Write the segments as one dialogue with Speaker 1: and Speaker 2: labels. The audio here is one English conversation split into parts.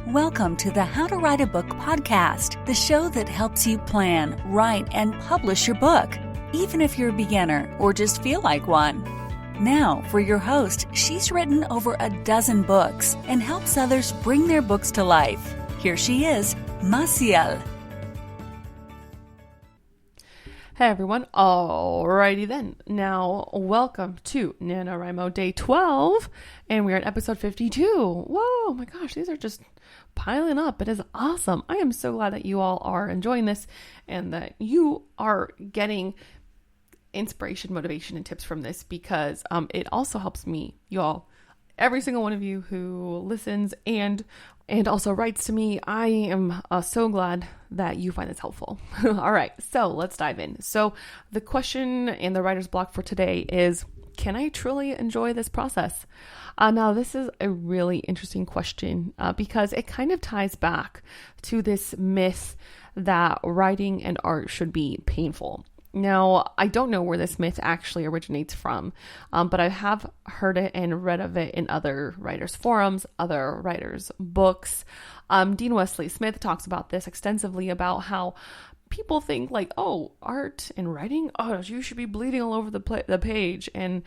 Speaker 1: Welcome to the How to Write a Book podcast, the show that helps you plan, write, and publish your book, even if you're a beginner or just feel like one. Now, for your host, she's written over a dozen books and helps others bring their books to life. Here she is, Maciel.
Speaker 2: Hey everyone, alrighty then. Now, welcome to Nanowrimo Day 12, and we're at episode 52. Whoa, my gosh, these are just piling up. It is awesome. I am so glad that you all are enjoying this and that you are getting inspiration, motivation, and tips from this because it also helps me, you all, every single one of you who listens and also writes to me. I am so glad that you find this helpful. All right, so let's dive in. So the question in the writer's block for today is, can I truly enjoy this process? Now, this is a really interesting question because it kind of ties back to this myth that writing and art should be painful. Now, I don't know where this myth actually originates from, but I have heard it and read of it in other writers' forums, other writers' books. Dean Wesley Smith talks about this extensively, about how people think like, oh, art and writing, oh, you should be bleeding all over the page. And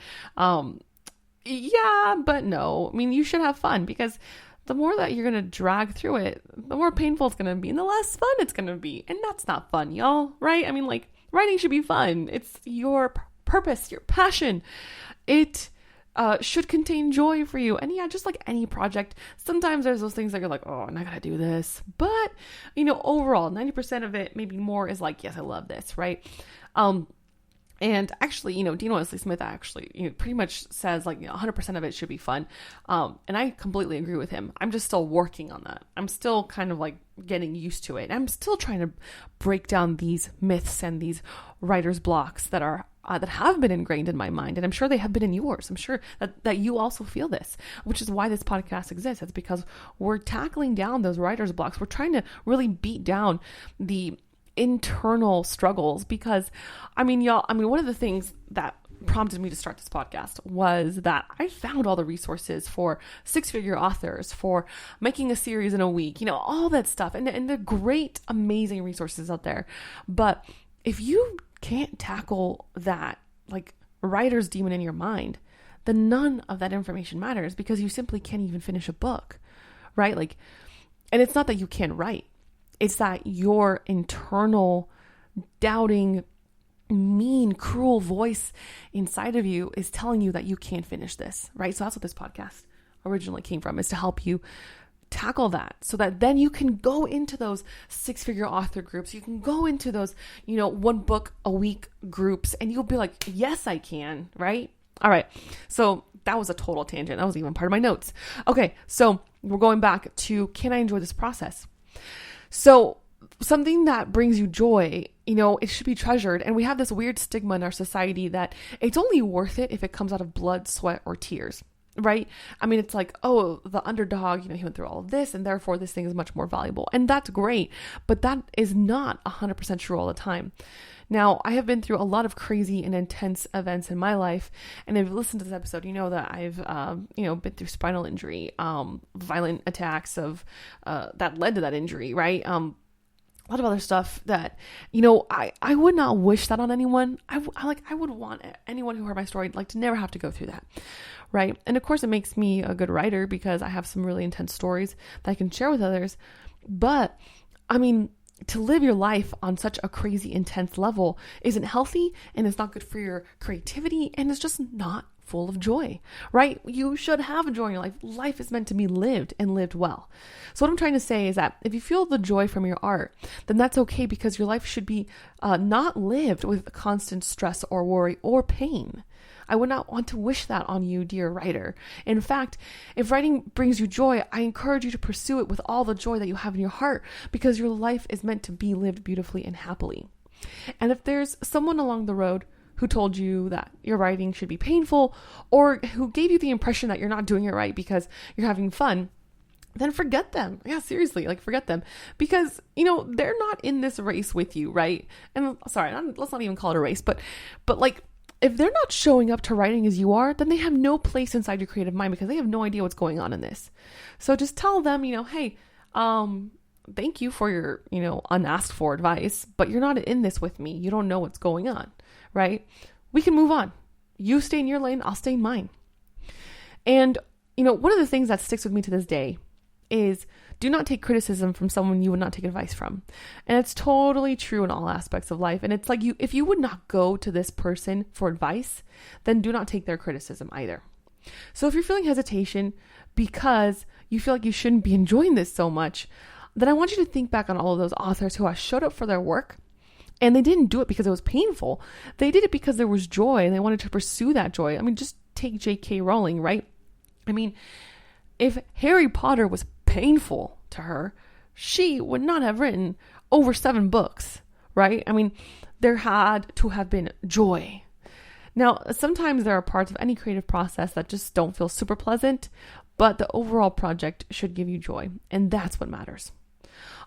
Speaker 2: yeah, but no. I mean, you should have fun because the more that you're going to drag through it, the more painful it's going to be and the less fun it's going to be. And that's not fun, y'all, right? I mean, like, writing should be fun. It's your purpose, your passion. It should contain joy for you. And yeah, just like any project, sometimes there's those things that you're like, oh, I'm not going to do this. But, overall, 90% of it, maybe more, is like, yes, I love this, right? And actually, Dean Wesley Smith actually, pretty much says like, 100% of it should be fun. And I completely agree with him. I'm just still working on that. I'm still kind of like getting used to it. I'm still trying to break down these myths and these writer's blocks that are that have been ingrained in my mind. And I'm sure they have been in yours. I'm sure that you also feel this, which is why this podcast exists. It's because we're tackling down those writer's blocks. We're trying to really beat down the internal struggles because, one of the things that prompted me to start this podcast was that I found all the resources for 6-figure authors, for making a series in a week, all that stuff. And they're great, amazing resources out there. But if you can't tackle that, like, writer's demon in your mind, then none of that information matters because you simply can't even finish a book, right? Like, and it's not that you can't write. It's that your internal, doubting, mean, cruel voice inside of you is telling you that you can't finish this, right? So that's what this podcast originally came from, is to help you tackle that so that then you can go into those 6-figure author groups. You can go into those, 1 book a week groups, and you'll be like, yes, I can, right? All right. So that was a total tangent. That was even part of my notes. Okay. So we're going back to, can I enjoy this process? So something that brings you joy, it should be treasured. And we have this weird stigma in our society that it's only worth it if it comes out of blood, sweat, or tears, right? I mean, it's like, oh, the underdog, he went through all of this and therefore this thing is much more valuable. And that's great. But that is not 100% true all the time. Now, I have been through a lot of crazy and intense events in my life. And if you listen to this episode, you know that I've, been through spinal injury, violent attacks that led to that injury, right? A lot of other stuff that, I would not wish that on anyone. I would want anyone who heard my story, to never have to go through that, right? And of course, it makes me a good writer because I have some really intense stories that I can share with others. But, to live your life on such a crazy, intense level isn't healthy, and it's not good for your creativity, and it's just not full of joy, right? You should have joy in your life. Life is meant to be lived and lived well. So what I'm trying to say is that if you feel the joy from your art, then that's okay because your life should be not lived with constant stress or worry or pain. I would not want to wish that on you, dear writer. In fact, if writing brings you joy, I encourage you to pursue it with all the joy that you have in your heart because your life is meant to be lived beautifully and happily. And if there's someone along the road who told you that your writing should be painful or who gave you the impression that you're not doing it right because you're having fun, then forget them. Yeah, seriously, forget them because, they're not in this race with you, right? And sorry, let's not even call it a race, but if they're not showing up to writing as you are, then they have no place inside your creative mind because they have no idea what's going on in this. So just tell them, hey, Thank you for your, unasked for advice, but you're not in this with me. You don't know what's going on, right? We can move on. You stay in your lane, I'll stay in mine. And, one of the things that sticks with me to this day is do not take criticism from someone you would not take advice from. And it's totally true in all aspects of life. And it's like if you would not go to this person for advice, then do not take their criticism either. So if you're feeling hesitation because you feel like you shouldn't be enjoying this so much, then I want you to think back on all of those authors who have showed up for their work and they didn't do it because it was painful. They did it because there was joy and they wanted to pursue that joy. I mean, just take J.K. Rowling, right? I mean, if Harry Potter was painful to her, she would not have written over 7 books, right? I mean, there had to have been joy. Now, sometimes there are parts of any creative process that just don't feel super pleasant, but the overall project should give you joy, and that's what matters.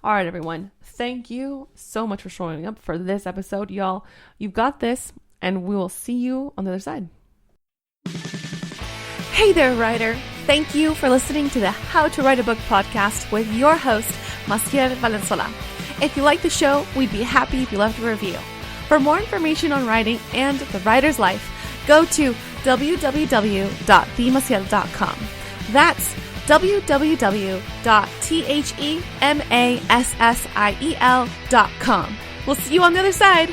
Speaker 2: All right, everyone. Thank you so much for showing up for this episode, y'all. You've got this, and we will see you on the other side.
Speaker 3: Hey there, writer. Thank you for listening to the How to Write a Book podcast with your host, Maciel Valenzuela. If you like the show, we'd be happy if you left a review. For more information on writing and the writer's life, go to www.themaciel.com. That's www.themassiel.com. We'll see you on the other side.